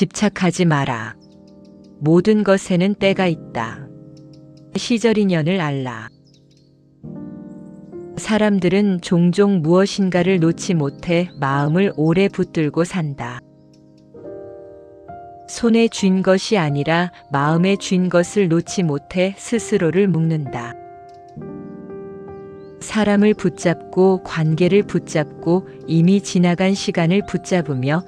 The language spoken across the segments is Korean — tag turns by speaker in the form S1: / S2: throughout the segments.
S1: 집착하지 마라. 모든 것에는 때가 있다. 시절 인연을 알라. 사람들은 종종 무엇인가를 놓지 못해 마음을 오래 붙들고 산다. 손에 쥔 것이 아니라 마음에 쥔 것을 놓지 못해 스스로를 묶는다. 사람을 붙잡고 관계를 붙잡고 이미 지나간 시간을 붙잡으며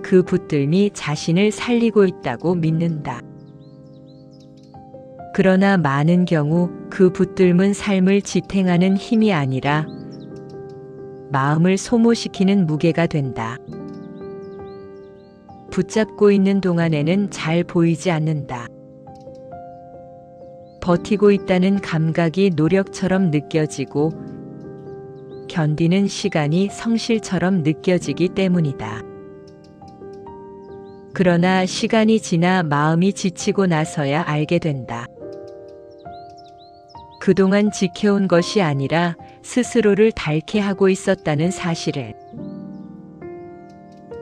S1: 그 붙들미 자신을 살리고 있다고 믿는다. 그러나 많은 경우 그 붙들문 삶을 지탱하는 힘이 아니라 마음을 소모시키는 무게가 된다. 붙잡고 있는 동안에는 잘 보이지 않는다. 버티고 있다는 감각이 노력처럼 느껴지고 견디는 시간이 성실처럼 느껴지기 때문이다. 그러나 시간이 지나 마음이 지치고 나서야 알게 된다. 그동안 지켜온 것이 아니라 스스로를 닳게 하고 있었다는 사실을.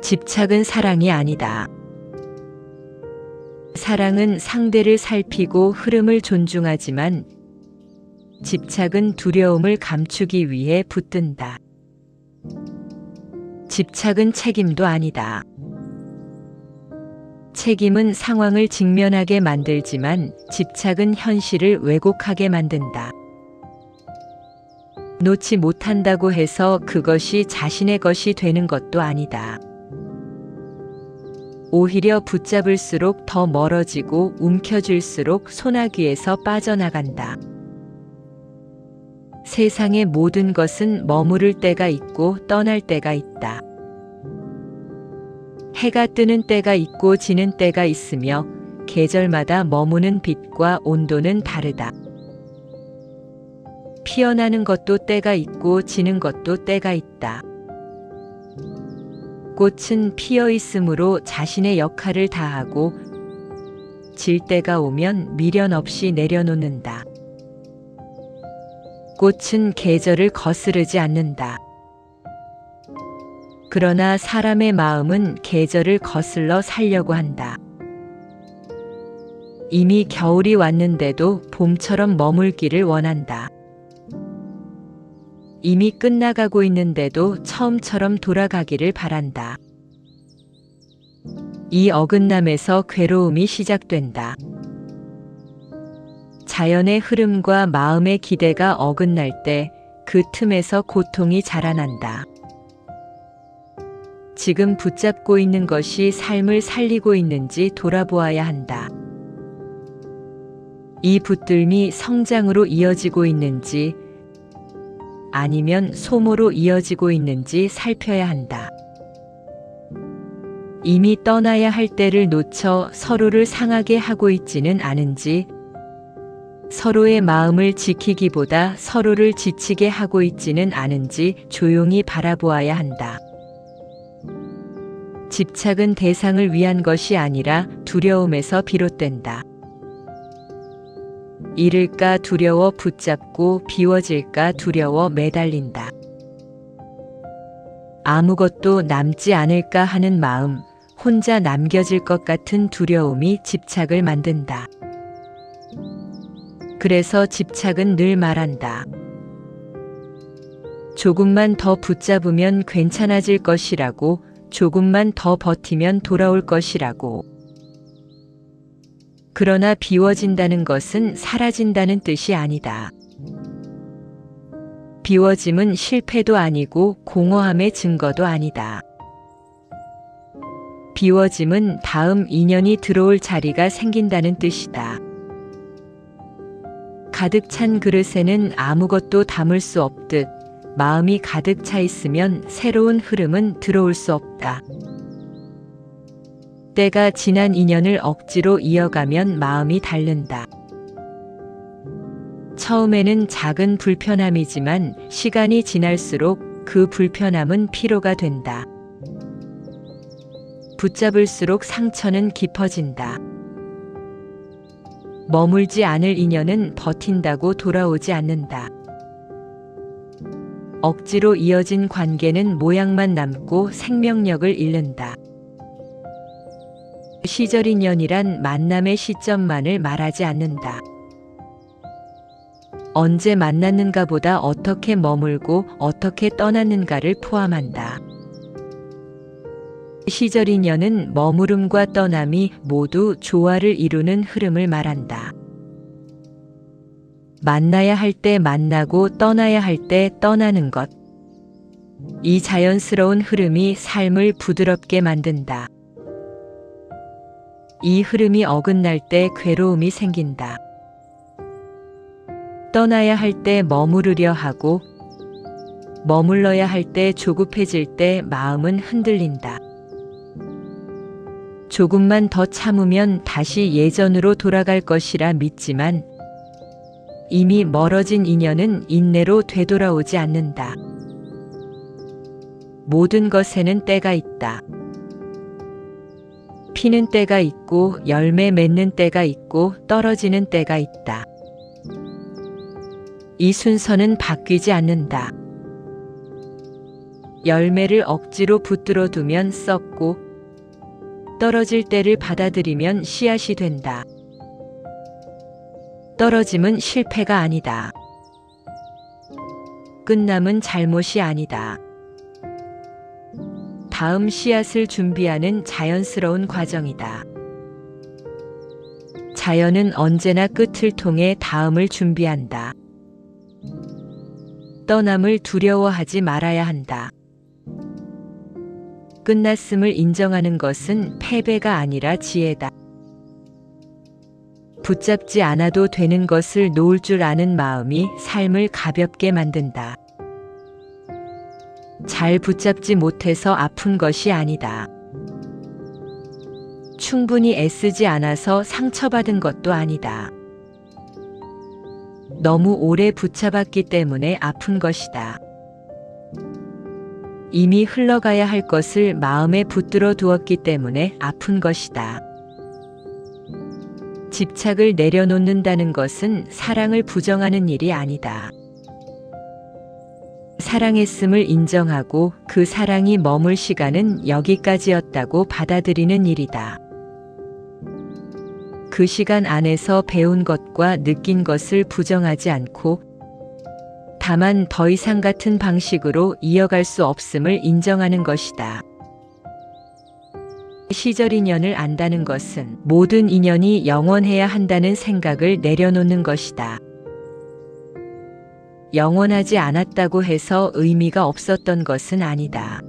S1: 집착은 사랑이 아니다. 사랑은 상대를 살피고 흐름을 존중하지만 집착은 두려움을 감추기 위해 붙든다. 집착은 책임도 아니다. 책임은 상황을 직면하게 만들지만 집착은 현실을 왜곡하게 만든다. 놓지 못한다고 해서 그것이 자신의 것이 되는 것도 아니다. 오히려 붙잡을수록 더 멀어지고 움켜쥘수록 소나기에서 빠져나간다. 세상의 모든 것은 머무를 때가 있고 떠날 때가 있다. 해가 뜨는 때가 있고 지는 때가 있으며 계절마다 머무는 빛과 온도는 다르다. 피어나는 것도 때가 있고 지는 것도 때가 있다. 꽃은 피어 있으므로 자신의 역할을 다하고 질 때가 오면 미련 없이 내려놓는다. 꽃은 계절을 거스르지 않는다. 그러나 사람의 마음은 계절을 거슬러 살려고 한다. 이미 겨울이 왔는데도 봄처럼 머물기를 원한다. 이미 끝나가고 있는데도 처음처럼 돌아가기를 바란다. 이 어긋남에서 괴로움이 시작된다. 자연의 흐름과 마음의 기대가 어긋날 때 그 틈에서 고통이 자라난다. 지금 붙잡고 있는 것이 삶을 살리고 있는지 돌아보아야 한다. 이 붙들미 성장으로 이어지고 있는지 아니면 소모로 이어지고 있는지 살펴야 한다. 이미 떠나야 할 때를 놓쳐 서로를 상하게 하고 있지는 않은지 서로의 마음을 지키기보다 서로를 지치게 하고 있지는 않은지 조용히 바라보아야 한다. 집착은 대상을 위한 것이 아니라 두려움에서 비롯된다. 잃을까 두려워 붙잡고 비워질까 두려워 매달린다. 아무것도 남지 않을까 하는 마음, 혼자 남겨질 것 같은 두려움이 집착을 만든다. 그래서 집착은 늘 말한다. 조금만 더 붙잡으면 괜찮아질 것이라고, 조금만 더 버티면 돌아올 것이라고. 그러나 비워진다는 것은 사라진다는 뜻이 아니다. 비워짐은 실패도 아니고 공허함의 증거도 아니다. 비워짐은 다음 인연이 들어올 자리가 생긴다는 뜻이다. 가득 찬 그릇에는 아무것도 담을 수 없듯 마음이 가득 차 있으면 새로운 흐름은 들어올 수 없다. 때가 지난 인연을 억지로 이어가면 마음이 닳는다. 처음에는 작은 불편함이지만 시간이 지날수록 그 불편함은 피로가 된다. 붙잡을수록 상처는 깊어진다. 머물지 않을 인연은 버틴다고 돌아오지 않는다. 억지로 이어진 관계는 모양만 남고 생명력을 잃는다. 시절 인연이란 만남의 시점만을 말하지 않는다. 언제 만났는가 보다 어떻게 머물고 어떻게 떠났는가를 포함한다. 시절 인연은 머무름과 떠남이 모두 조화를 이루는 흐름을 말한다. 만나야 할 때 만나고 떠나야 할 때 떠나는 것. 이 자연스러운 흐름이 삶을 부드럽게 만든다. 이 흐름이 어긋날 때 괴로움이 생긴다. 떠나야 할 때 머무르려 하고 머물러야 할 때 조급해질 때 마음은 흔들린다. 조금만 더 참으면 다시 예전으로 돌아갈 것이라 믿지만 이미 멀어진 인연은 인내로 되돌아오지 않는다. 모든 것에는 때가 있다. 피는 때가 있고 열매 맺는 때가 있고 떨어지는 때가 있다. 이 순서는 바뀌지 않는다. 열매를 억지로 붙들어 두면 썩고 떨어질 때를 받아들이면 씨앗이 된다. 떨어짐은 실패가 아니다. 끝남은 잘못이 아니다. 다음 씨앗을 준비하는 자연스러운 과정이다. 자연은 언제나 끝을 통해 다음을 준비한다. 떠남을 두려워하지 말아야 한다. 끝났음을 인정하는 것은 패배가 아니라 지혜다. 붙잡지 않아도 되는 것을 놓을 줄 아는 마음이 삶을 가볍게 만든다. 잘 붙잡지 못해서 아픈 것이 아니다. 충분히 애쓰지 않아서 상처받은 것도 아니다. 너무 오래 붙잡았기 때문에 아픈 것이다. 이미 흘러가야 할 것을 마음에 붙들어 두었기 때문에 아픈 것이다. 집착을 내려놓는다는 것은 사랑을 부정하는 일이 아니다. 사랑했음을 인정하고 그 사랑이 머물 시간은 여기까지였다고 받아들이는 일이다. 그 시간 안에서 배운 것과 느낀 것을 부정하지 않고 다만 더 이상 같은 방식으로 이어갈 수 없음을 인정하는 것이다. 시절 인연을 안다는 것은 모든 인연이 영원해야 한다는 생각을 내려놓는 것이다. 영원하지 않았다고 해서 의미가 없었던 것은 아니다.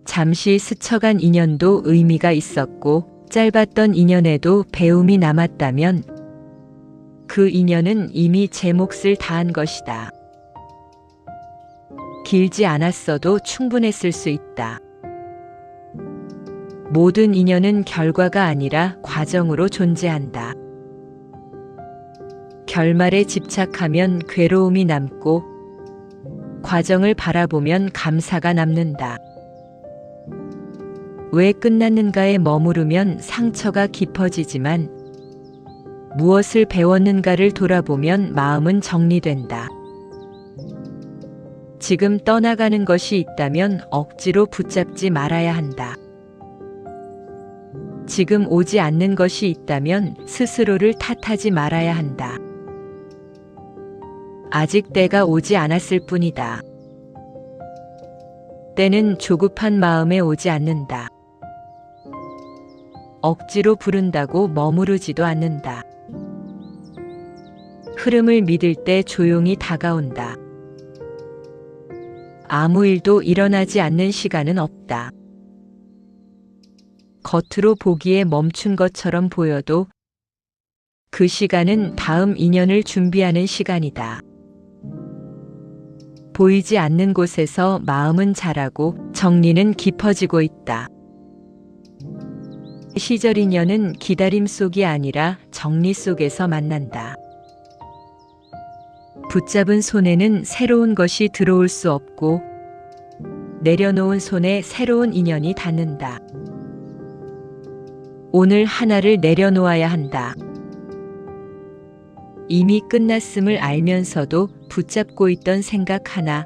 S1: 잠시 스쳐간 인연도 의미가 있었고 짧았던 인연에도 배움이 남았다면 그 인연은 이미 제 몫을 다한 것이다. 길지 않았어도 충분했을 수 있다. 모든 인연은 결과가 아니라 과정으로 존재한다. 결말에 집착하면 괴로움이 남고 과정을 바라보면 감사가 남는다. 왜 끝났는가에 머무르면 상처가 깊어지지만 무엇을 배웠는가를 돌아보면 마음은 정리된다. 지금 떠나가는 것이 있다면 억지로 붙잡지 말아야 한다. 지금 오지 않는 것이 있다면 스스로를 탓하지 말아야 한다. 아직 때가 오지 않았을 뿐이다. 때는 조급한 마음에 오지 않는다. 억지로 부른다고 머무르지도 않는다. 흐름을 믿을 때 조용히 다가온다. 아무 일도 일어나지 않는 시간은 없다. 겉으로 보기에 멈춘 것처럼 보여도 그 시간은 다음 인연을 준비하는 시간이다. 보이지 않는 곳에서 마음은 자라고 정리는 깊어지고 있다. 시절 인연은 기다림 속이 아니라 정리 속에서 만난다. 붙잡은 손에는 새로운 것이 들어올 수 없고 내려놓은 손에 새로운 인연이 닿는다. 오늘 하나를 내려놓아야 한다. 이미 끝났음을 알면서도 붙잡고 있던 생각 하나,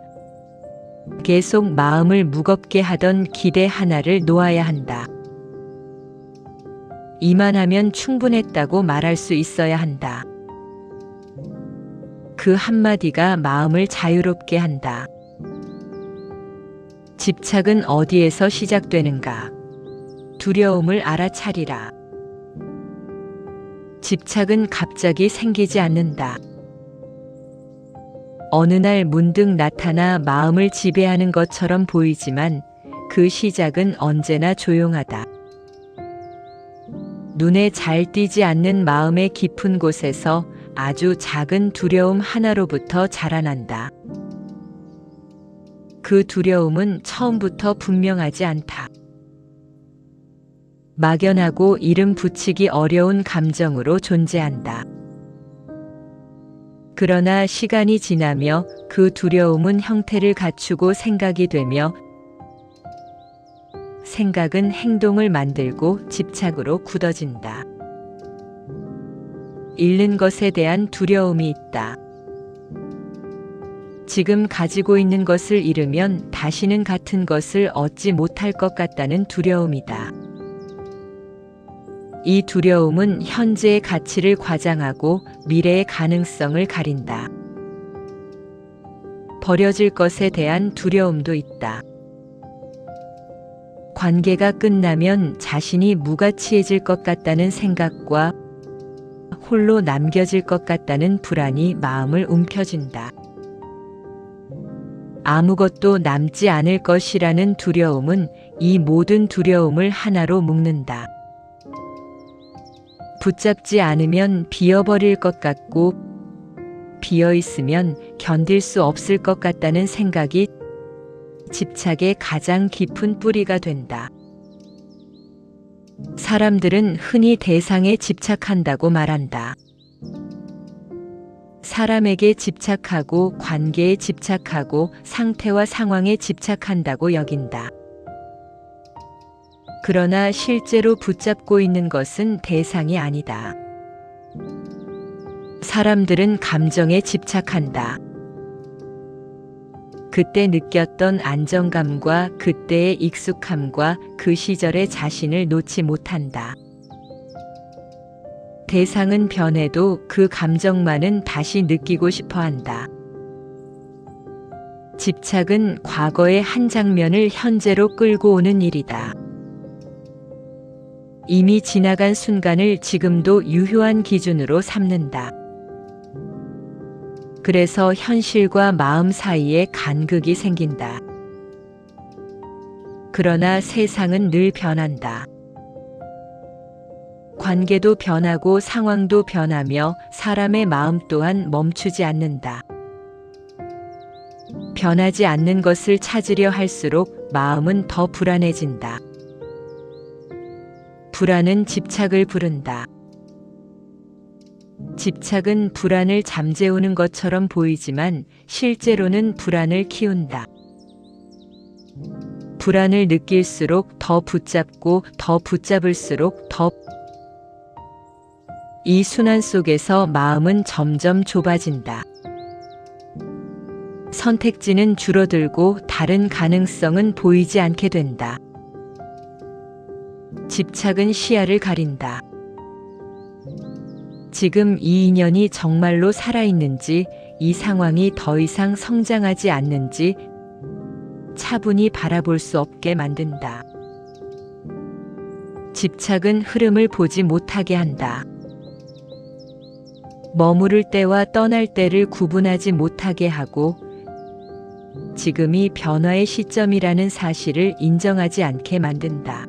S1: 계속 마음을 무겁게 하던 기대 하나를 놓아야 한다. 이만하면 충분했다고 말할 수 있어야 한다. 그 한마디가 마음을 자유롭게 한다. 집착은 어디에서 시작되는가? 두려움을 알아차리라. 집착은 갑자기 생기지 않는다. 어느 날 문득 나타나 마음을 지배하는 것처럼 보이지만 그 시작은 언제나 조용하다. 눈에 잘 띄지 않는 마음의 깊은 곳에서 아주 작은 두려움 하나로부터 자라난다. 그 두려움은 처음부터 분명하지 않다. 막연하고 이름 붙이기 어려운 감정으로 존재한다. 그러나 시간이 지나며 그 두려움은 형태를 갖추고 생각이 되며 생각은 행동을 만들고 집착으로 굳어진다. 잃는 것에 대한 두려움이 있다. 지금 가지고 있는 것을 잃으면 다시는 같은 것을 얻지 못할 것 같다는 두려움이다. 이 두려움은 현재의 가치를 과장하고 미래의 가능성을 가린다. 버려질 것에 대한 두려움도 있다. 관계가 끝나면 자신이 무가치해질 것 같다는 생각과 홀로 남겨질 것 같다는 불안이 마음을 움켜쥔다. 아무것도 남지 않을 것이라는 두려움은 이 모든 두려움을 하나로 묶는다. 붙잡지 않으면 비어버릴 것 같고 비어있으면 견딜 수 없을 것 같다는 생각이 집착의 가장 깊은 뿌리가 된다. 사람들은 흔히 대상에 집착한다고 말한다. 사람에게 집착하고 관계에 집착하고 상태와 상황에 집착한다고 여긴다. 그러나 실제로 붙잡고 있는 것은 대상이 아니다. 사람들은 감정에 집착한다. 그때 느꼈던 안정감과 그때의 익숙함과 그 시절의 자신을 놓지 못한다. 대상은 변해도 그 감정만은 다시 느끼고 싶어 한다. 집착은 과거의 한 장면을 현재로 끌고 오는 일이다. 이미 지나간 순간을 지금도 유효한 기준으로 삼는다. 그래서 현실과 마음 사이에 간극이 생긴다. 그러나 세상은 늘 변한다. 관계도 변하고 상황도 변하며 사람의 마음 또한 멈추지 않는다. 변하지 않는 것을 찾으려 할수록 마음은 더 불안해진다. 불안은 집착을 부른다. 집착은 불안을 잠재우는 것처럼 보이지만 실제로는 불안을 키운다. 불안을 느낄수록 더 붙잡고 더 붙잡을수록 이 순환 속에서 마음은 점점 좁아진다. 선택지는 줄어들고 다른 가능성은 보이지 않게 된다. 집착은 시야를 가린다. 지금 이 인연이 정말로 살아있는지, 이 상황이 더 이상 성장하지 않는지 차분히 바라볼 수 없게 만든다. 집착은 흐름을 보지 못하게 한다. 머무를 때와 떠날 때를 구분하지 못하게 하고 지금이 변화의 시점이라는 사실을 인정하지 않게 만든다.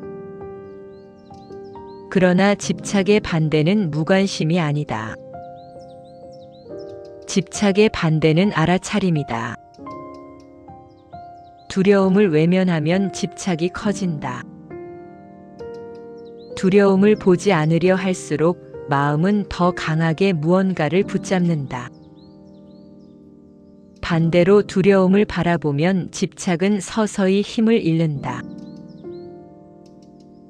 S1: 그러나 집착의 반대는 무관심이 아니다. 집착의 반대는 알아차림이다. 두려움을 외면하면 집착이 커진다. 두려움을 보지 않으려 할수록 마음은 더 강하게 무언가를 붙잡는다. 반대로 두려움을 바라보면 집착은 서서히 힘을 잃는다.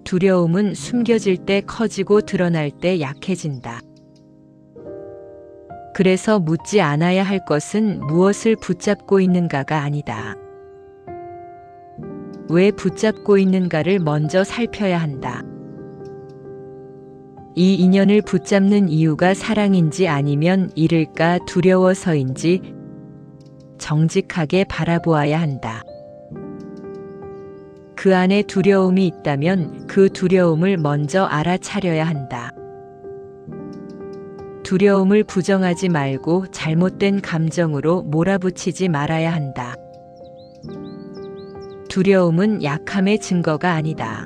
S1: 두려움은 숨겨질 때 커지고 드러날 때 약해진다. 그래서 묻지 않아야 할 것은 무엇을 붙잡고 있는가가 아니다. 왜 붙잡고 있는가를 먼저 살펴야 한다. 이 인연을 붙잡는 이유가 사랑인지 아니면 잃을까 두려워서인지 정직하게 바라보아야 한다. 그 안에 두려움이 있다면 그 두려움을 먼저 알아차려야 한다. 두려움을 부정하지 말고 잘못된 감정으로 몰아붙이지 말아야 한다. 두려움은 약함의 증거가 아니다.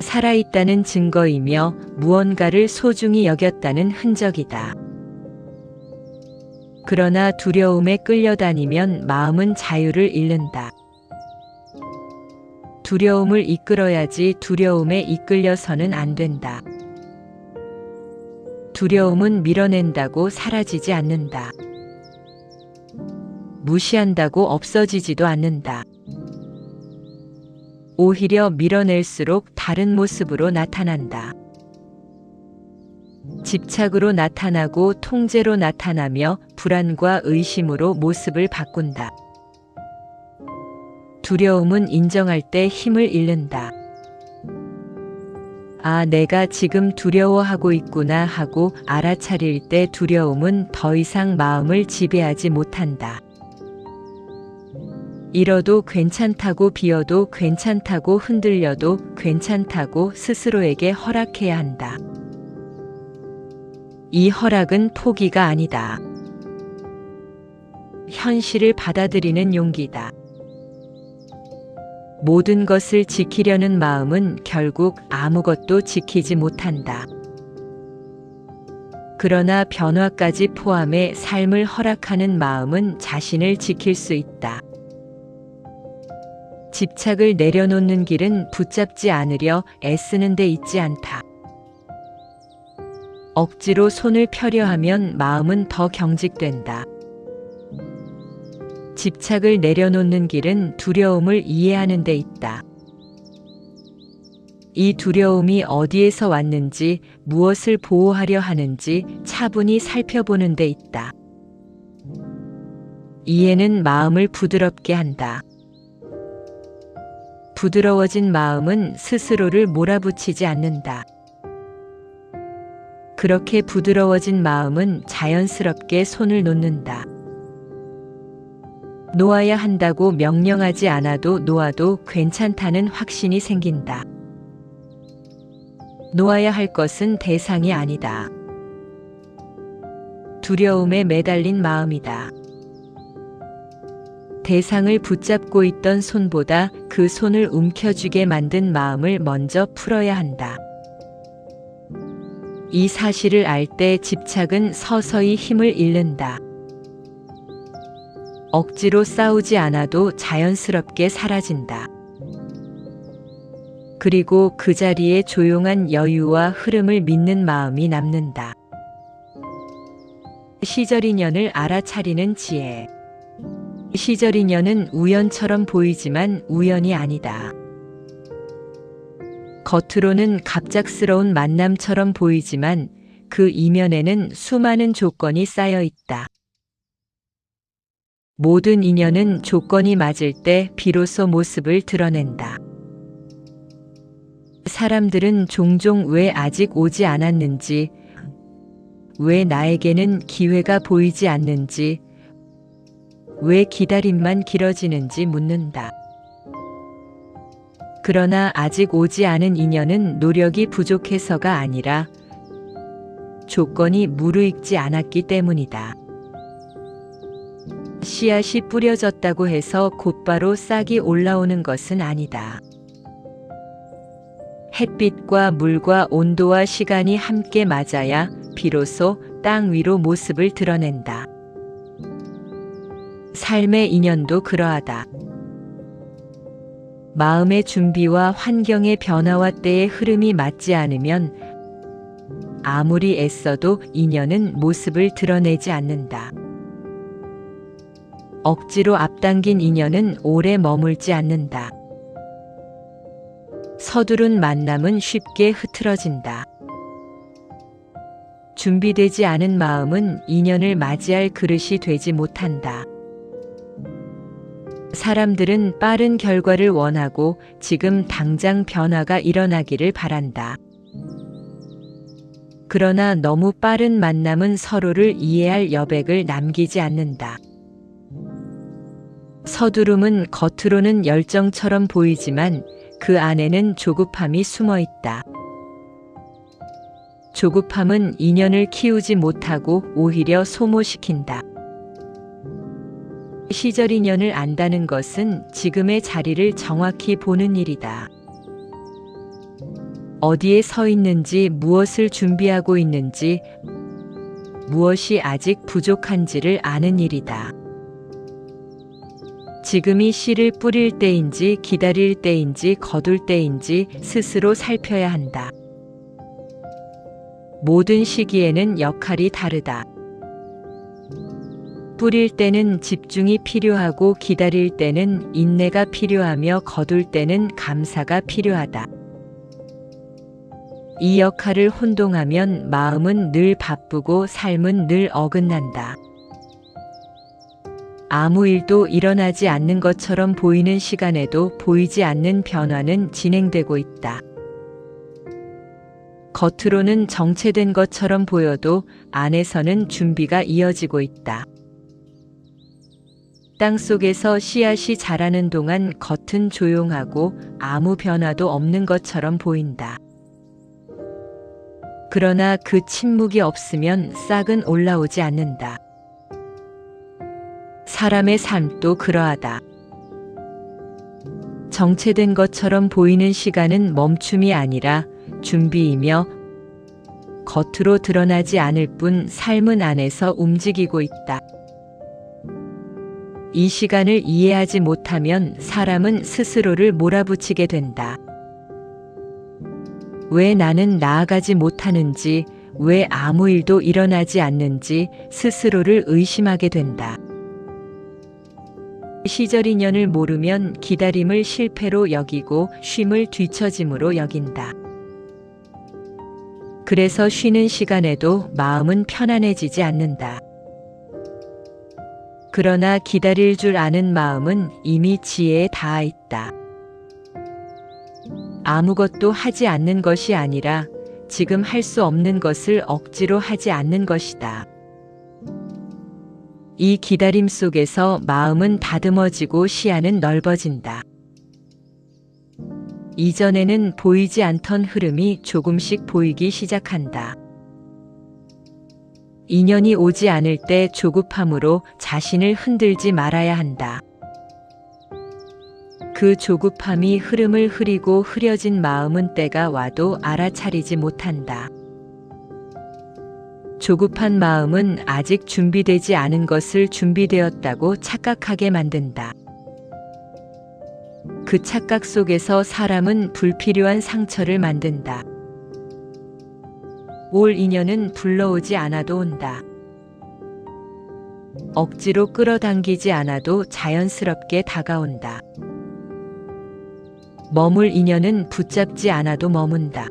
S1: 살아있다는 증거이며 무언가를 소중히 여겼다는 흔적이다. 그러나 두려움에 끌려다니면 마음은 자유를 잃는다. 두려움을 이끌어야지 두려움에 이끌려서는 안 된다. 두려움은 밀어낸다고 사라지지 않는다. 무시한다고 없어지지도 않는다. 오히려 밀어낼수록 다른 모습으로 나타난다. 집착으로 나타나고 통제로 나타나며 불안과 의심으로 모습을 바꾼다. 두려움은 인정할 때 힘을 잃는다. 아, 내가 지금 두려워하고 있구나 하고 알아차릴 때 두려움은 더 이상 마음을 지배하지 못한다. 잃어도 괜찮다고 비어도 괜찮다고 흔들려도 괜찮다고 스스로에게 허락해야 한다. 이 허락은 포기가 아니다. 현실을 받아들이는 용기다. 모든 것을 지키려는 마음은 결국 아무것도 지키지 못한다. 그러나 변화까지 포함해 삶을 허락하는 마음은 자신을 지킬 수 있다. 집착을 내려놓는 길은 붙잡지 않으려 애쓰는 데 있지 않다. 억지로 손을 펴려 하면 마음은 더 경직된다. 집착을 내려놓는 길은 두려움을 이해하는 데 있다. 이 두려움이 어디에서 왔는지, 무엇을 보호하려 하는지 차분히 살펴보는 데 있다. 이해는 마음을 부드럽게 한다. 부드러워진 마음은 스스로를 몰아붙이지 않는다. 그렇게 부드러워진 마음은 자연스럽게 손을 놓는다. 놓아야 한다고 명령하지 않아도 놓아도 괜찮다는 확신이 생긴다. 놓아야 할 것은 대상이 아니다. 두려움에 매달린 마음이다. 대상을 붙잡고 있던 손보다 그 손을 움켜쥐게 만든 마음을 먼저 풀어야 한다. 이 사실을 알 때 집착은 서서히 힘을 잃는다. 억지로 싸우지 않아도 자연스럽게 사라진다. 그리고 그 자리에 조용한 여유와 흐름을 믿는 마음이 남는다. 시절인연을 알아차리는 지혜. 시절인연은 우연처럼 보이지만 우연이 아니다. 겉으로는 갑작스러운 만남처럼 보이지만 그 이면에는 수많은 조건이 쌓여 있다. 모든 인연은 조건이 맞을 때 비로소 모습을 드러낸다. 사람들은 종종 왜 아직 오지 않았는지, 왜 나에게는 기회가 보이지 않는지, 왜 기다림만 길어지는지 묻는다. 그러나 아직 오지 않은 인연은 노력이 부족해서가 아니라 조건이 무르익지 않았기 때문이다. 씨앗이 뿌려졌다고 해서 곧바로 싹이 올라오는 것은 아니다. 햇빛과 물과 온도와 시간이 함께 맞아야 비로소 땅 위로 모습을 드러낸다. 삶의 인연도 그러하다. 마음의 준비와 환경의 변화와 때의 흐름이 맞지 않으면 아무리 애써도 인연은 모습을 드러내지 않는다. 억지로 앞당긴 인연은 오래 머물지 않는다. 서두른 만남은 쉽게 흐트러진다. 준비되지 않은 마음은 인연을 맞이할 그릇이 되지 못한다. 사람들은 빠른 결과를 원하고 지금 당장 변화가 일어나기를 바란다. 그러나 너무 빠른 만남은 서로를 이해할 여백을 남기지 않는다. 서두름은 겉으로는 열정처럼 보이지만 그 안에는 조급함이 숨어 있다. 조급함은 인연을 키우지 못하고 오히려 소모시킨다. 시절 인연을 안다는 것은 지금의 자리를 정확히 보는 일이다. 어디에 서 있는지, 무엇을 준비하고 있는지, 무엇이 아직 부족한지를 아는 일이다. 지금이 씨를 뿌릴 때인지, 기다릴 때인지, 거둘 때인지 스스로 살펴야 한다. 모든 시기에는 역할이 다르다. 뿌릴 때는 집중이 필요하고, 기다릴 때는 인내가 필요하며, 거둘 때는 감사가 필요하다. 이 역할을 혼동하면 마음은 늘 바쁘고 삶은 늘 어긋난다. 아무 일도 일어나지 않는 것처럼 보이는 시간에도 보이지 않는 변화는 진행되고 있다. 겉으로는 정체된 것처럼 보여도 안에서는 준비가 이어지고 있다. 땅속에서 씨앗이 자라는 동안 겉은 조용하고 아무 변화도 없는 것처럼 보인다. 그러나 그 침묵이 없으면 싹은 올라오지 않는다. 사람의 삶도 그러하다. 정체된 것처럼 보이는 시간은 멈춤이 아니라 준비이며, 겉으로 드러나지 않을 뿐 삶은 안에서 움직이고 있다. 이 시간을 이해하지 못하면 사람은 스스로를 몰아붙이게 된다. 왜 나는 나아가지 못하는지, 왜 아무 일도 일어나지 않는지 스스로를 의심하게 된다. 시절 인연을 모르면 기다림을 실패로 여기고 쉼을 뒤처짐으로 여긴다. 그래서 쉬는 시간에도 마음은 편안해지지 않는다. 그러나 기다릴 줄 아는 마음은 이미 지혜에 닿아 있다. 아무것도 하지 않는 것이 아니라 지금 할 수 없는 것을 억지로 하지 않는 것이다. 이 기다림 속에서 마음은 다듬어지고 시야는 넓어진다. 이전에는 보이지 않던 흐름이 조금씩 보이기 시작한다. 인연이 오지 않을 때 조급함으로 자신을 흔들지 말아야 한다. 그 조급함이 흐름을 흐리고 흐려진 마음은 때가 와도 알아차리지 못한다. 조급한 마음은 아직 준비되지 않은 것을 준비되었다고 착각하게 만든다. 그 착각 속에서 사람은 불필요한 상처를 만든다. 올 인연은 불러오지 않아도 온다. 억지로 끌어당기지 않아도 자연스럽게 다가온다. 머물 인연은 붙잡지 않아도 머문다.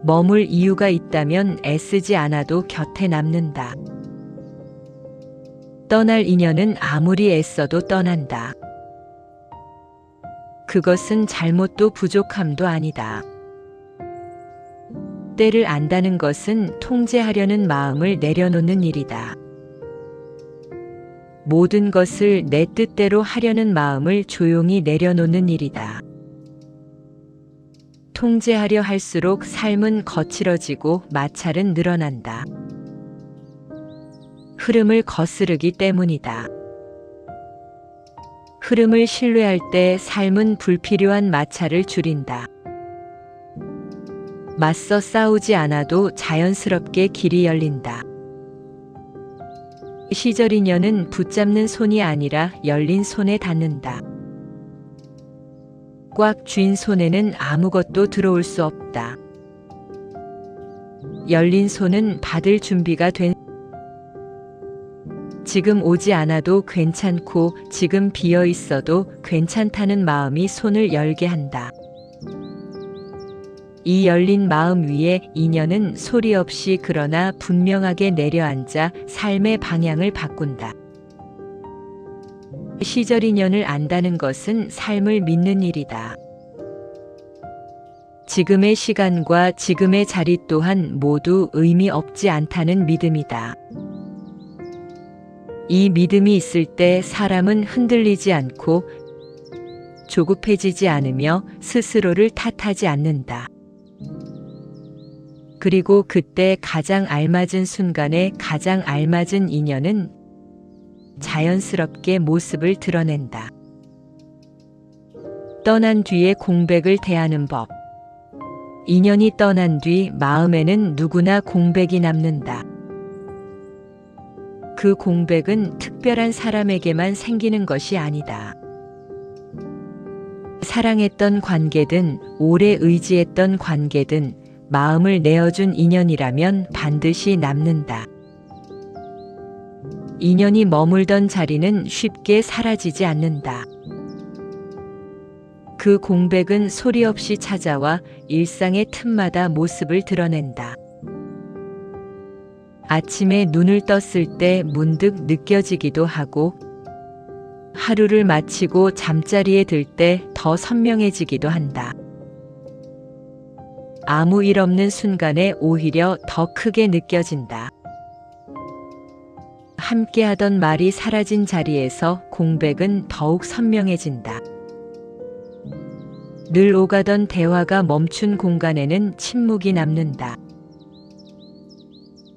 S1: 머물 이유가 있다면 애쓰지 않아도 곁에 남는다. 떠날 인연은 아무리 애써도 떠난다. 그것은 잘못도 부족함도 아니다. 때를 안다는 것은 통제하려는 마음을 내려놓는 일이다. 모든 것을 내 뜻대로 하려는 마음을 조용히 내려놓는 일이다. 통제하려 할수록 삶은 거칠어지고 마찰은 늘어난다. 흐름을 거스르기 때문이다. 흐름을 신뢰할 때 삶은 불필요한 마찰을 줄인다. 맞서 싸우지 않아도 자연스럽게 길이 열린다. 시절 인연은 붙잡는 손이 아니라 열린 손에 닿는다. 꽉 쥔 손에는 아무것도 들어올 수 없다. 열린 손은 받을 준비가 된 지금 오지 않아도 괜찮고 지금 비어 있어도 괜찮다는 마음이 손을 열게 한다. 이 열린 마음 위에 인연은 소리 없이 그러나 분명하게 내려앉아 삶의 방향을 바꾼다. 시절 인연을 안다는 것은 삶을 믿는 일이다. 지금의 시간과 지금의 자리 또한 모두 의미 없지 않다는 믿음이다. 이 믿음이 있을 때 사람은 흔들리지 않고 조급해지지 않으며 스스로를 탓하지 않는다. 그리고 그때 가장 알맞은 순간에 가장 알맞은 인연은 자연스럽게 모습을 드러낸다. 떠난 뒤에 공백을 대하는 법. 인연이 떠난 뒤 마음에는 누구나 공백이 남는다. 그 공백은 특별한 사람에게만 생기는 것이 아니다. 사랑했던 관계든 오래 의지했던 관계든 마음을 내어준 인연이라면 반드시 남는다. 인연이 머물던 자리는 쉽게 사라지지 않는다. 그 공백은 소리 없이 찾아와 일상의 틈마다 모습을 드러낸다. 아침에 눈을 떴을 때 문득 느껴지기도 하고 하루를 마치고 잠자리에 들 때 더 선명해지기도 한다. 아무 일 없는 순간에 오히려 더 크게 느껴진다. 함께하던 말이 사라진 자리에서 공백은 더욱 선명해진다. 늘 오가던 대화가 멈춘 공간에는 침묵이 남는다.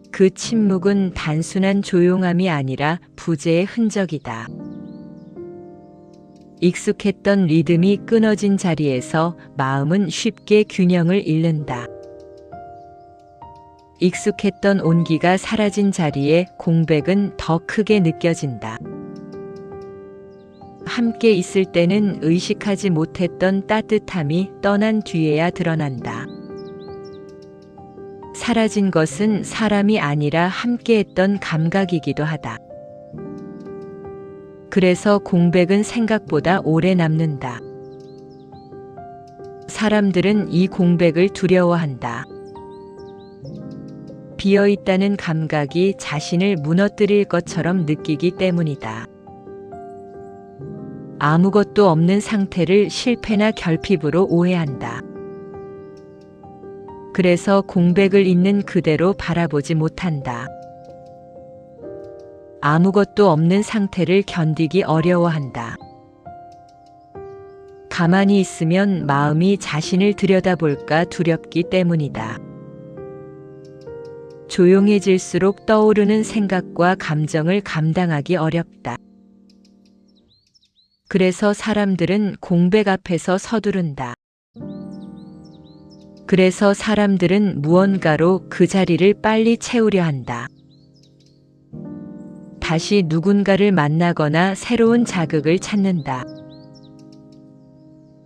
S1: 그 침묵은 단순한 조용함이 아니라 부재의 흔적이다. 익숙했던 리듬이 끊어진 자리에서 마음은 쉽게 균형을 잃는다. 익숙했던 온기가 사라진 자리에 공백은 더 크게 느껴진다. 함께 있을 때는 의식하지 못했던 따뜻함이 떠난 뒤에야 드러난다. 사라진 것은 사람이 아니라 함께했던 감각이기도 하다. 그래서 공백은 생각보다 오래 남는다. 사람들은 이 공백을 두려워한다. 비어있다는 감각이 자신을 무너뜨릴 것처럼 느끼기 때문이다. 아무것도 없는 상태를 실패나 결핍으로 오해한다. 그래서 공백을 있는 그대로 바라보지 못한다. 아무것도 없는 상태를 견디기 어려워한다. 가만히 있으면 마음이 자신을 들여다볼까 두렵기 때문이다. 조용해질수록 떠오르는 생각과 감정을 감당하기 어렵다. 그래서 사람들은 공백 앞에서 서두른다. 그래서 사람들은 무언가로 그 자리를 빨리 채우려 한다. 다시 누군가를 만나거나 새로운 자극을 찾는다.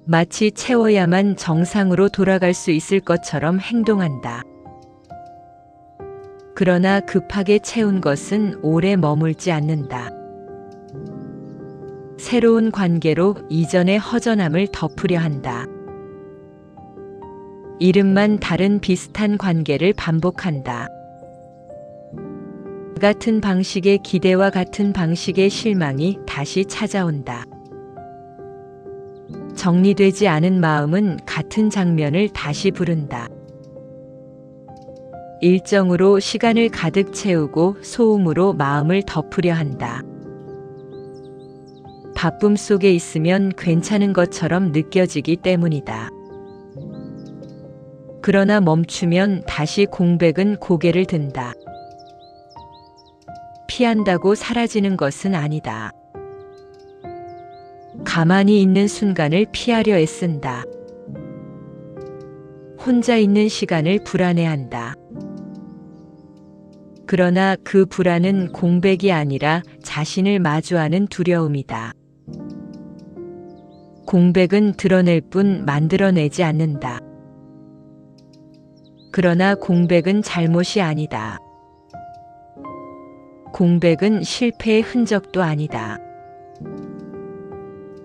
S1: 마치 채워야만 정상으로 돌아갈 수 있을 것처럼 행동한다. 그러나 급하게 채운 것은 오래 머물지 않는다. 새로운 관계로 이전의 허전함을 덮으려 한다. 이름만 다른 비슷한 관계를 반복한다. 같은 방식의 기대와 같은 방식의 실망이 다시 찾아온다. 정리되지 않은 마음은 같은 장면을 다시 부른다. 일정으로 시간을 가득 채우고 소음으로 마음을 덮으려 한다. 바쁨 속에 있으면 괜찮은 것처럼 느껴지기 때문이다. 그러나 멈추면 다시 공백은 고개를 든다. 피한다고 사라지는 것은 아니다. 가만히 있는 순간을 피하려 애쓴다. 혼자 있는 시간을 불안해한다. 그러나 그 불안은 공백이 아니라 자신을 마주하는 두려움이다. 공백은 드러낼 뿐 만들어내지 않는다. 그러나 공백은 잘못이 아니다. 공백은 실패의 흔적도 아니다.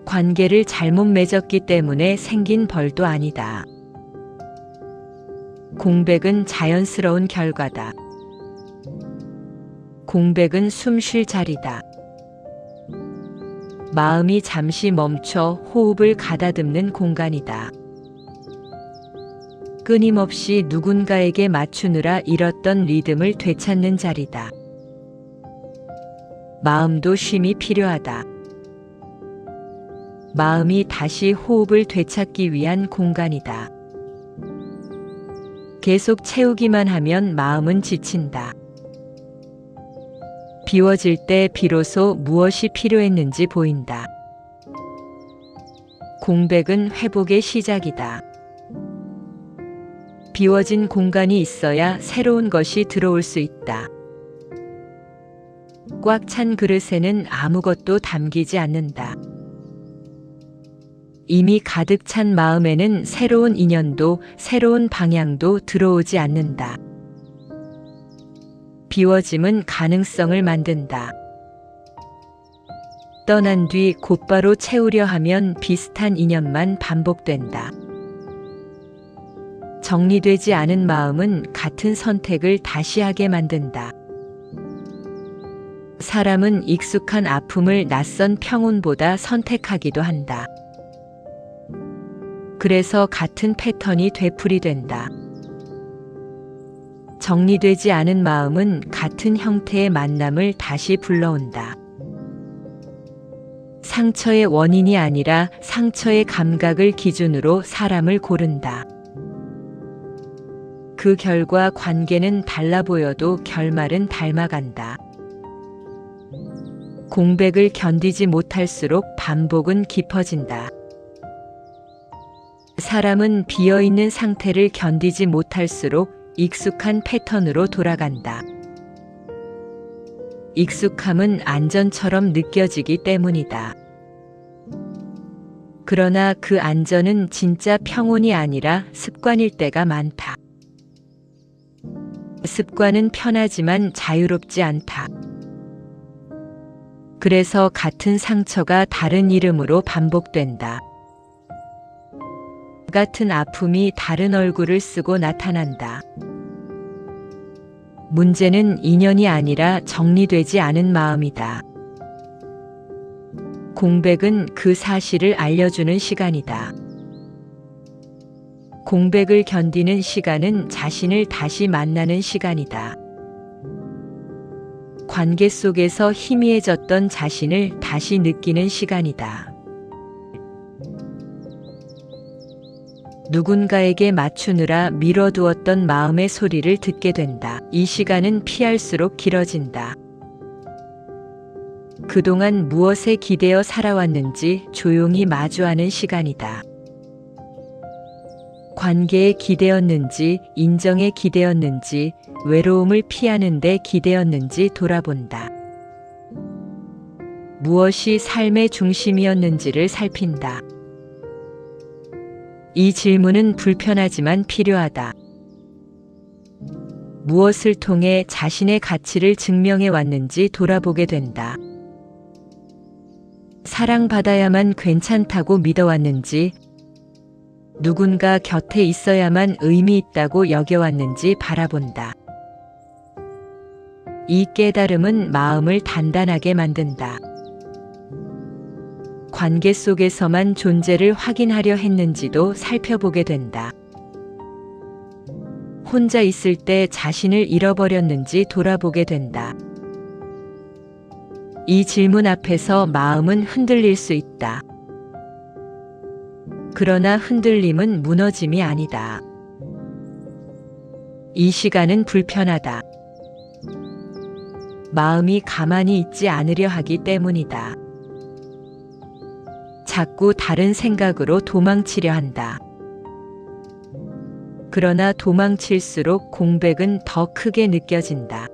S1: 관계를 잘못 맺었기 때문에 생긴 벌도 아니다. 공백은 자연스러운 결과다. 공백은 숨 쉴 자리다. 마음이 잠시 멈춰 호흡을 가다듬는 공간이다. 끊임없이 누군가에게 맞추느라 잃었던 리듬을 되찾는 자리다. 마음도 쉼이 필요하다. 마음이 다시 호흡을 되찾기 위한 공간이다. 계속 채우기만 하면 마음은 지친다. 비워질 때 비로소 무엇이 필요했는지 보인다. 공백은 회복의 시작이다. 비워진 공간이 있어야 새로운 것이 들어올 수 있다. 꽉 찬 그릇에는 아무것도 담기지 않는다. 이미 가득 찬 마음에는 새로운 인연도 새로운 방향도 들어오지 않는다. 비워짐은 가능성을 만든다. 떠난 뒤 곧바로 채우려 하면 비슷한 인연만 반복된다. 정리되지 않은 마음은 같은 선택을 다시 하게 만든다. 사람은 익숙한 아픔을 낯선 평온보다 선택하기도 한다. 그래서 같은 패턴이 되풀이된다. 정리되지 않은 마음은 같은 형태의 만남을 다시 불러온다. 상처의 원인이 아니라 상처의 감각을 기준으로 사람을 고른다. 그 결과 관계는 달라 보여도 결말은 닮아간다. 공백을 견디지 못할수록 반복은 깊어진다. 사람은 비어있는 상태를 견디지 못할수록 익숙한 패턴으로 돌아간다. 익숙함은 안전처럼 느껴지기 때문이다. 그러나 그 안전은 진짜 평온이 아니라 습관일 때가 많다. 습관은 편하지만 자유롭지 않다. 그래서 같은 상처가 다른 이름으로 반복된다. 같은 아픔이 다른 얼굴을 쓰고 나타난다. 문제는 인연이 아니라 정리되지 않은 마음이다. 공백은 그 사실을 알려주는 시간이다. 공백을 견디는 시간은 자신을 다시 만나는 시간이다. 관계 속에서 희미해졌던 자신을 다시 느끼는 시간이다. 누군가에게 맞추느라 미뤄두었던 마음의 소리를 듣게 된다. 이 시간은 피할수록 길어진다. 그동안 무엇에 기대어 살아왔는지 조용히 마주하는 시간이다. 관계에 기대었는지, 인정에 기대었는지, 외로움을 피하는 데 기대었는지 돌아본다. 무엇이 삶의 중심이었는지를 살핀다. 이 질문은 불편하지만 필요하다. 무엇을 통해 자신의 가치를 증명해 왔는지 돌아보게 된다. 사랑받아야만 괜찮다고 믿어왔는지, 누군가 곁에 있어야만 의미 있다고 여겨왔는지 바라본다. 이 깨달음은 마음을 단단하게 만든다. 관계 속에서만 존재를 확인하려 했는지도 살펴보게 된다. 혼자 있을 때 자신을 잃어버렸는지 돌아보게 된다. 이 질문 앞에서 마음은 흔들릴 수 있다. 그러나 흔들림은 무너짐이 아니다. 이 시간은 불편하다. 마음이 가만히 있지 않으려 하기 때문이다. 자꾸 다른 생각으로 도망치려 한다. 그러나 도망칠수록 공백은 더 크게 느껴진다.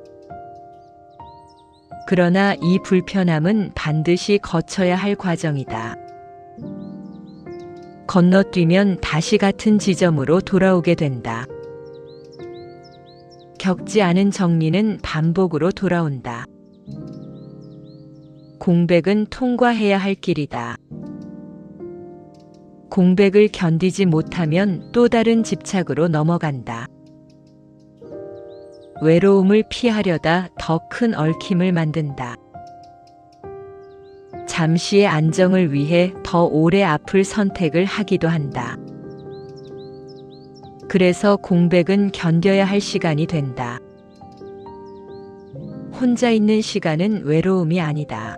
S1: 그러나 이 불편함은 반드시 거쳐야 할 과정이다. 건너뛰면 다시 같은 지점으로 돌아오게 된다. 겪지 않은 정리는 반복으로 돌아온다. 공백은 통과해야 할 길이다. 공백을 견디지 못하면 또 다른 집착으로 넘어간다. 외로움을 피하려다 더 큰 얽힘을 만든다. 잠시의 안정을 위해 더 오래 아플 선택을 하기도 한다. 그래서 공백은 견뎌야 할 시간이 된다. 혼자 있는 시간은 외로움이 아니다.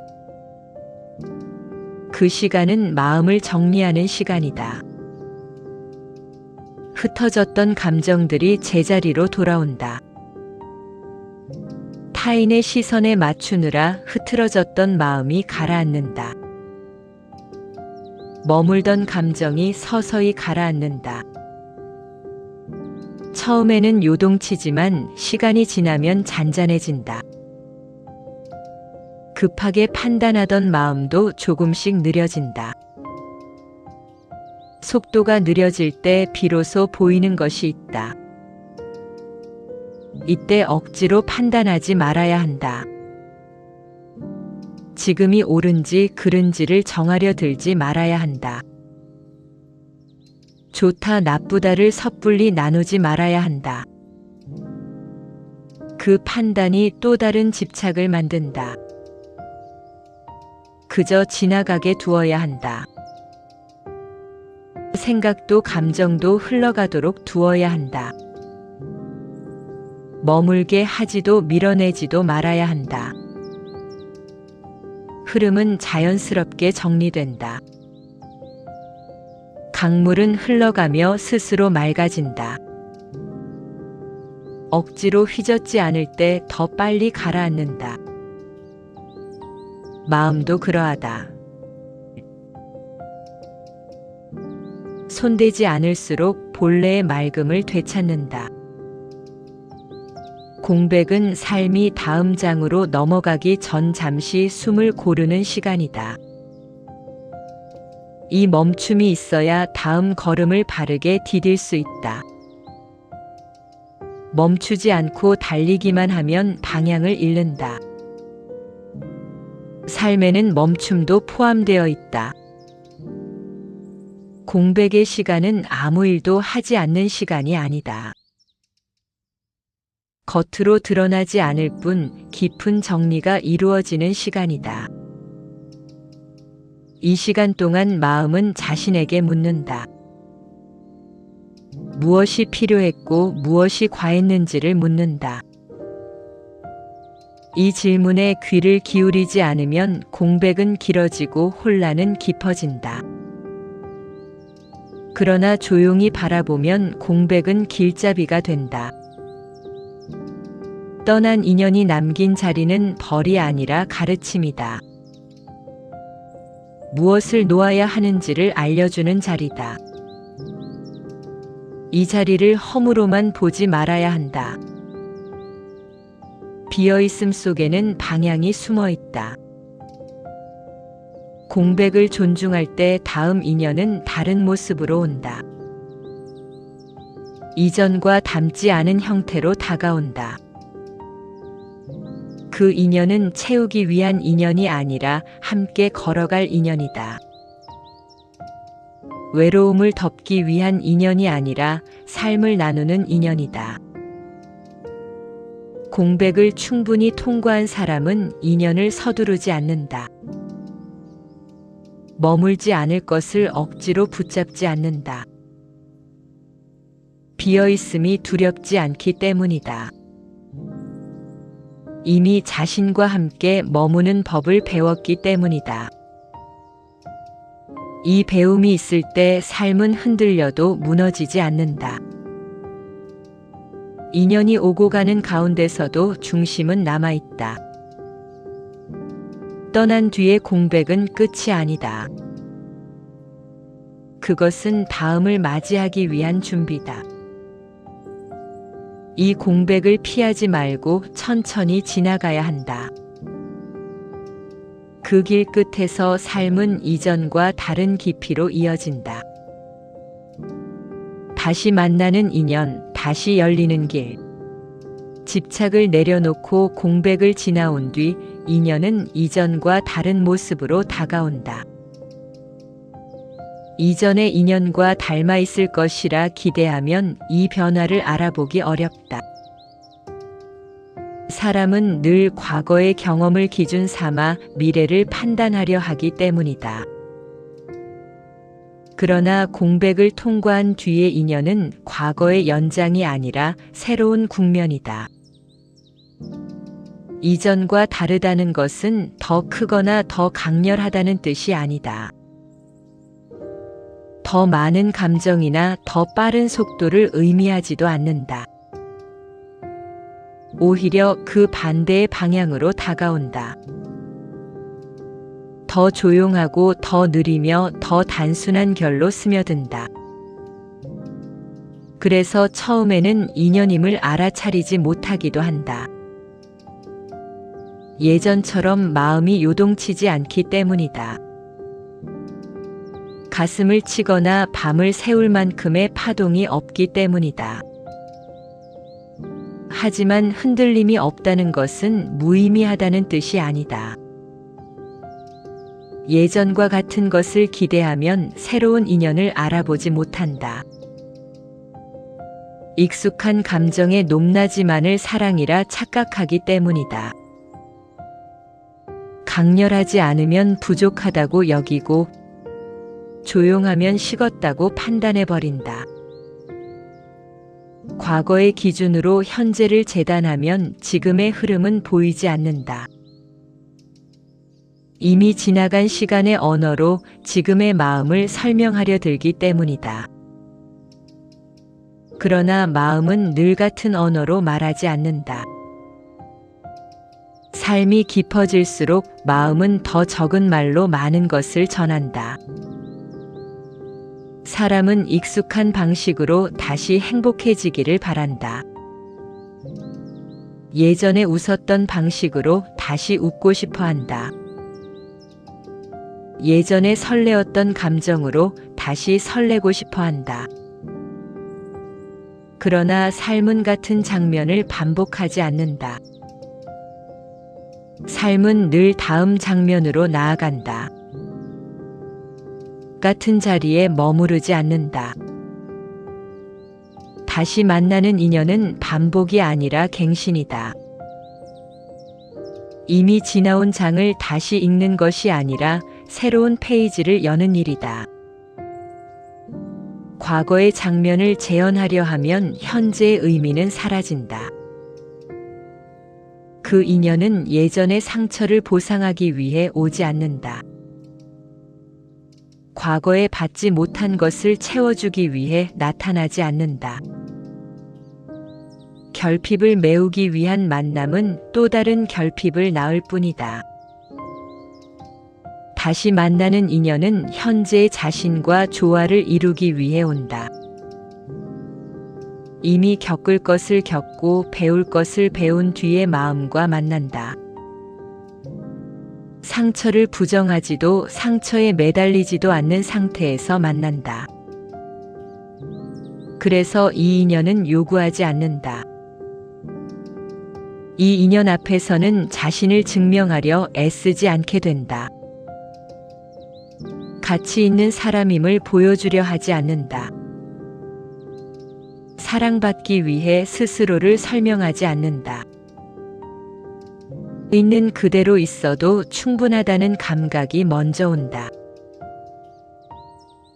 S1: 그 시간은 마음을 정리하는 시간이다. 흩어졌던 감정들이 제자리로 돌아온다. 타인의 시선에 맞추느라 흐트러졌던 마음이 가라앉는다. 머물던 감정이 서서히 가라앉는다. 처음에는 요동치지만 시간이 지나면 잔잔해진다. 급하게 판단하던 마음도 조금씩 느려진다. 속도가 느려질 때 비로소 보이는 것이 있다. 이때 억지로 판단하지 말아야 한다. 지금이 옳은지 그른지를 정하려 들지 말아야 한다. 좋다 나쁘다를 섣불리 나누지 말아야 한다. 그 판단이 또 다른 집착을 만든다. 그저 지나가게 두어야 한다. 생각도 감정도 흘러가도록 두어야 한다. 머물게 하지도 밀어내지도 말아야 한다. 흐름은 자연스럽게 정리된다. 강물은 흘러가며 스스로 맑아진다. 억지로 휘젓지 않을 때 더 빨리 가라앉는다. 마음도 그러하다. 손대지 않을수록 본래의 맑음을 되찾는다. 공백은 삶이 다음 장으로 넘어가기 전 잠시 숨을 고르는 시간이다. 이 멈춤이 있어야 다음 걸음을 바르게 디딜 수 있다. 멈추지 않고 달리기만 하면 방향을 잃는다. 삶에는 멈춤도 포함되어 있다. 공백의 시간은 아무 일도 하지 않는 시간이 아니다. 겉으로 드러나지 않을 뿐 깊은 정리가 이루어지는 시간이다. 이 시간 동안 마음은 자신에게 묻는다. 무엇이 필요했고 무엇이 과했는지를 묻는다. 이 질문에 귀를 기울이지 않으면 공백은 길어지고 혼란은 깊어진다. 그러나 조용히 바라보면 공백은 길잡이가 된다. 떠난 인연이 남긴 자리는 벌이 아니라 가르침이다. 무엇을 놓아야 하는지를 알려주는 자리다. 이 자리를 허무로만 보지 말아야 한다. 비어있음 속에는 방향이 숨어 있다. 공백을 존중할 때 다음 인연은 다른 모습으로 온다. 이전과 닮지 않은 형태로 다가온다. 그 인연은 채우기 위한 인연이 아니라 함께 걸어갈 인연이다. 외로움을 덮기 위한 인연이 아니라 삶을 나누는 인연이다. 공백을 충분히 통과한 사람은 인연을 서두르지 않는다. 머물지 않을 것을 억지로 붙잡지 않는다. 비어있음이 두렵지 않기 때문이다. 이미 자신과 함께 머무는 법을 배웠기 때문이다. 이 배움이 있을 때 삶은 흔들려도 무너지지 않는다. 인연이 오고 가는 가운데서도 중심은 남아있다. 떠난 뒤의 공백은 끝이 아니다. 그것은 다음을 맞이하기 위한 준비다. 이 공백을 피하지 말고 천천히 지나가야 한다. 그 길 끝에서 삶은 이전과 다른 깊이로 이어진다. 다시 만나는 인연, 다시 열리는 길. 집착을 내려놓고 공백을 지나온 뒤 인연은 이전과 다른 모습으로 다가온다. 이전의 인연과 닮아 있을 것이라 기대하면 이 변화를 알아보기 어렵다. 사람은 늘 과거의 경험을 기준 삼아 미래를 판단하려 하기 때문이다. 그러나 공백을 통과한 뒤의 인연은 과거의 연장이 아니라 새로운 국면이다. 이전과 다르다는 것은 더 크거나 더 강렬하다는 뜻이 아니다. 더 많은 감정이나 더 빠른 속도를 의미하지도 않는다. 오히려 그 반대의 방향으로 다가온다. 더 조용하고 더 느리며 더 단순한 결로 스며든다. 그래서 처음에는 인연임을 알아차리지 못하기도 한다. 예전처럼 마음이 요동치지 않기 때문이다. 가슴을 치거나 밤을 새울 만큼의 파동이 없기 때문이다. 하지만 흔들림이 없다는 것은 무의미하다는 뜻이 아니다. 예전과 같은 것을 기대하면 새로운 인연을 알아보지 못한다. 익숙한 감정의 높낮이만을 사랑이라 착각하기 때문이다. 강렬하지 않으면 부족하다고 여기고 조용하면 식었다고 판단해버린다. 과거의 기준으로 현재를 재단하면 지금의 흐름은 보이지 않는다. 이미 지나간 시간의 언어로 지금의 마음을 설명하려 들기 때문이다. 그러나 마음은 늘 같은 언어로 말하지 않는다. 삶이 깊어질수록 마음은 더 적은 말로 많은 것을 전한다. 사람은 익숙한 방식으로 다시 행복해지기를 바란다. 예전에 웃었던 방식으로 다시 웃고 싶어 한다. 예전에 설레었던 감정으로 다시 설레고 싶어 한다. 그러나 삶은 같은 장면을 반복하지 않는다. 삶은 늘 다음 장면으로 나아간다. 같은 자리에 머무르지 않는다. 다시 만나는 인연은 반복이 아니라 갱신이다. 이미 지나온 장을 다시 읽는 것이 아니라 새로운 페이지를 여는 일이다. 과거의 장면을 재현하려 하면 현재의 의미는 사라진다. 그 인연은 예전의 상처를 보상하기 위해 오지 않는다. 과거에 받지 못한 것을 채워주기 위해 나타나지 않는다. 결핍을 메우기 위한 만남은 또 다른 결핍을 낳을 뿐이다. 다시 만나는 인연은 현재의 자신과 조화를 이루기 위해 온다. 이미 겪을 것을 겪고 배울 것을 배운 뒤에 마음과 만난다. 상처를 부정하지도 상처에 매달리지도 않는 상태에서 만난다. 그래서 이 인연은 요구하지 않는다. 이 인연 앞에서는 자신을 증명하려 애쓰지 않게 된다. 가치 있는 사람임을 보여주려 하지 않는다. 사랑받기 위해 스스로를 설명하지 않는다. 있는 그대로 있어도 충분하다는 감각이 먼저 온다.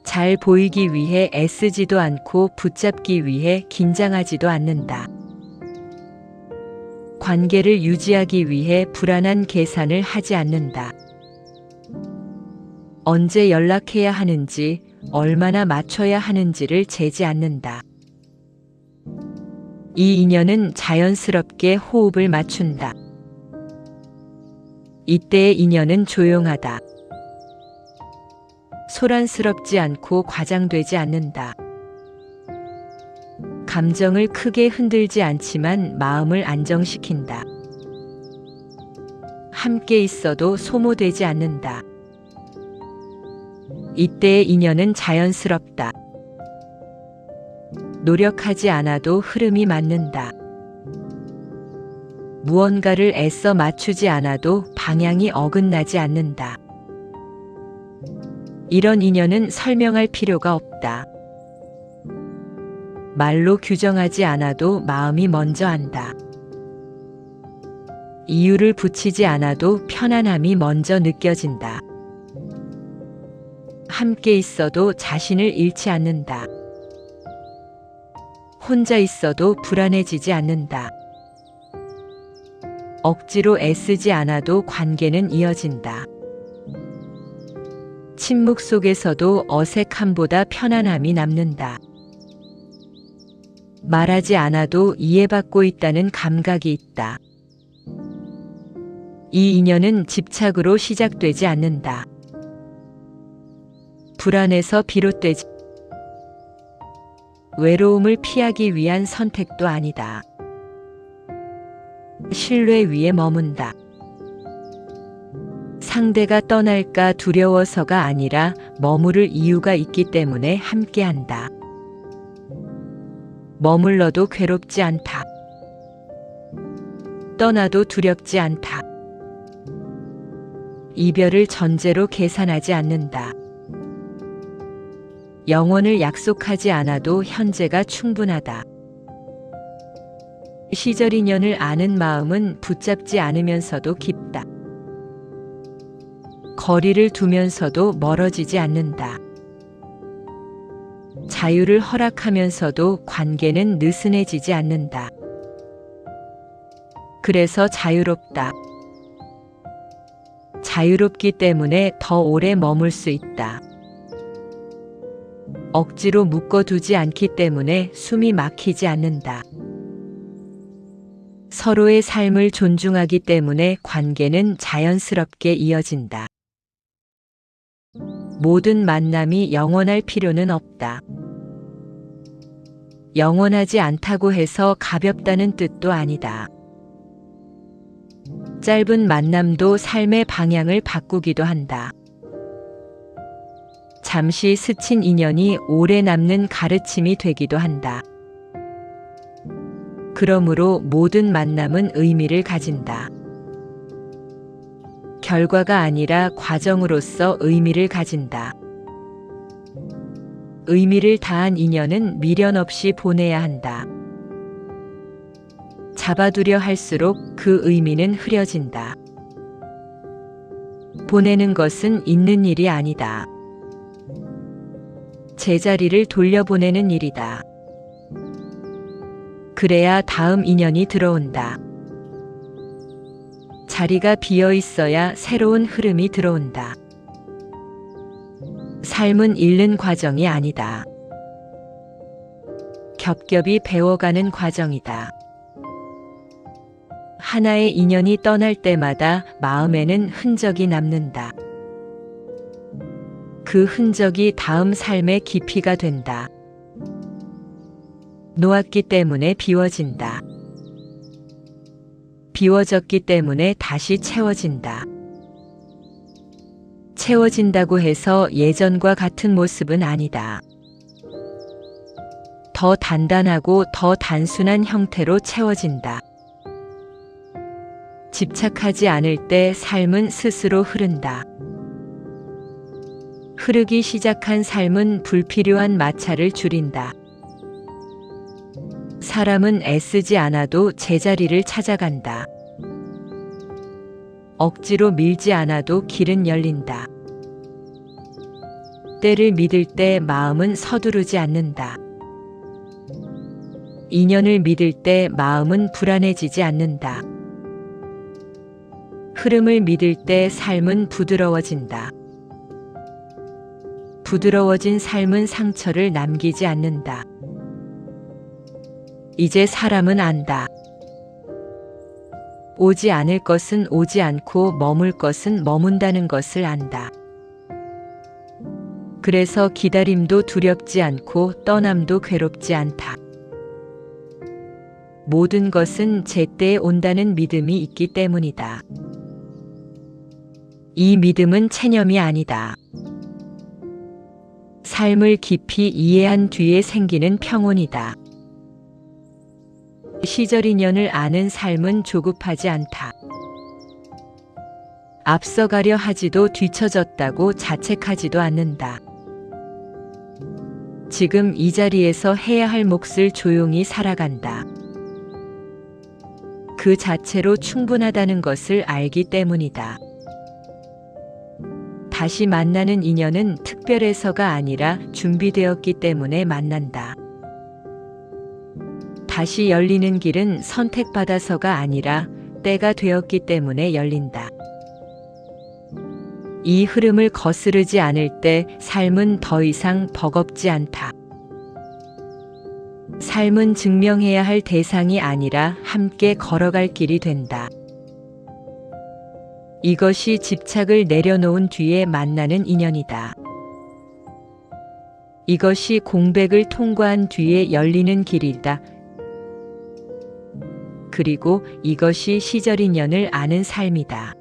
S1: 잘 보이기 위해 애쓰지도 않고 붙잡기 위해 긴장하지도 않는다. 관계를 유지하기 위해 불안한 계산을 하지 않는다. 언제 연락해야 하는지, 얼마나 맞춰야 하는지를 재지 않는다. 이 인연은 자연스럽게 호흡을 맞춘다. 이때의 인연은 조용하다. 소란스럽지 않고 과장되지 않는다. 감정을 크게 흔들지 않지만 마음을 안정시킨다. 함께 있어도 소모되지 않는다. 이때의 인연은 자연스럽다. 노력하지 않아도 흐름이 맞는다. 무언가를 애써 맞추지 않아도 방향이 어긋나지 않는다. 이런 인연은 설명할 필요가 없다. 말로 규정하지 않아도 마음이 먼저 안다. 이유를 붙이지 않아도 편안함이 먼저 느껴진다. 함께 있어도 자신을 잃지 않는다. 혼자 있어도 불안해지지 않는다. 억지로 애쓰지 않아도 관계는 이어진다. 침묵 속에서도 어색함보다 편안함이 남는다. 말하지 않아도 이해받고 있다는 감각이 있다. 이 인연은 집착으로 시작되지 않는다. 불안에서 비롯되지 외로움을 피하기 위한 선택도 아니다. 신뢰 위에 머문다. 상대가 떠날까 두려워서가 아니라 머무를 이유가 있기 때문에 함께한다. 머물러도 괴롭지 않다. 떠나도 두렵지 않다. 이별을 전제로 계산하지 않는다. 영원을 약속하지 않아도 현재가 충분하다. 시절 인연을 아는 마음은 붙잡지 않으면서도 깊다. 거리를 두면서도 멀어지지 않는다. 자유를 허락하면서도 관계는 느슨해지지 않는다. 그래서 자유롭다. 자유롭기 때문에 더 오래 머물 수 있다. 억지로 묶어두지 않기 때문에 숨이 막히지 않는다. 서로의 삶을 존중하기 때문에 관계는 자연스럽게 이어진다. 모든 만남이 영원할 필요는 없다. 영원하지 않다고 해서 가볍다는 뜻도 아니다. 짧은 만남도 삶의 방향을 바꾸기도 한다. 잠시 스친 인연이 오래 남는 가르침이 되기도 한다. 그러므로 모든 만남은 의미를 가진다. 결과가 아니라 과정으로서 의미를 가진다. 의미를 다한 인연은 미련 없이 보내야 한다. 잡아두려 할수록 그 의미는 흐려진다. 보내는 것은 있는 일이 아니다. 제자리를 돌려보내는 일이다. 그래야 다음 인연이 들어온다. 자리가 비어 있어야 새로운 흐름이 들어온다. 삶은 잃는 과정이 아니다. 겹겹이 배워가는 과정이다. 하나의 인연이 떠날 때마다 마음에는 흔적이 남는다. 그 흔적이 다음 삶의 깊이가 된다. 놓았기 때문에 비워진다. 비워졌기 때문에 다시 채워진다. 채워진다고 해서 예전과 같은 모습은 아니다. 더 단단하고 더 단순한 형태로 채워진다. 집착하지 않을 때 삶은 스스로 흐른다. 흐르기 시작한 삶은 불필요한 마찰을 줄인다. 사람은 애쓰지 않아도 제자리를 찾아간다. 억지로 밀지 않아도 길은 열린다. 때를 믿을 때 마음은 서두르지 않는다. 인연을 믿을 때 마음은 불안해지지 않는다. 흐름을 믿을 때 삶은 부드러워진다. 부드러워진 삶은 상처를 남기지 않는다. 이제 사람은 안다. 오지 않을 것은 오지 않고 머물 것은 머문다는 것을 안다. 그래서 기다림도 두렵지 않고 떠남도 괴롭지 않다. 모든 것은 제때에 온다는 믿음이 있기 때문이다. 이 믿음은 체념이 아니다. 삶을 깊이 이해한 뒤에 생기는 평온이다. 시절 인연을 아는 삶은 조급하지 않다. 앞서가려 하지도 뒤처졌다고 자책하지도 않는다. 지금 이 자리에서 해야 할 몫을 조용히 살아간다. 그 자체로 충분하다는 것을 알기 때문이다. 다시 만나는 인연은 특별해서가 아니라 준비되었기 때문에 만난다. 다시 열리는 길은 선택받아서가 아니라 때가 되었기 때문에 열린다. 이 흐름을 거스르지 않을 때 삶은 더 이상 버겁지 않다. 삶은 증명해야 할 대상이 아니라 함께 걸어갈 길이 된다. 이것이 집착을 내려놓은 뒤에 만나는 인연이다. 이것이 공백을 통과한 뒤에 열리는 길이다. 그리고 이것이 시절 인연을 아는 삶이다.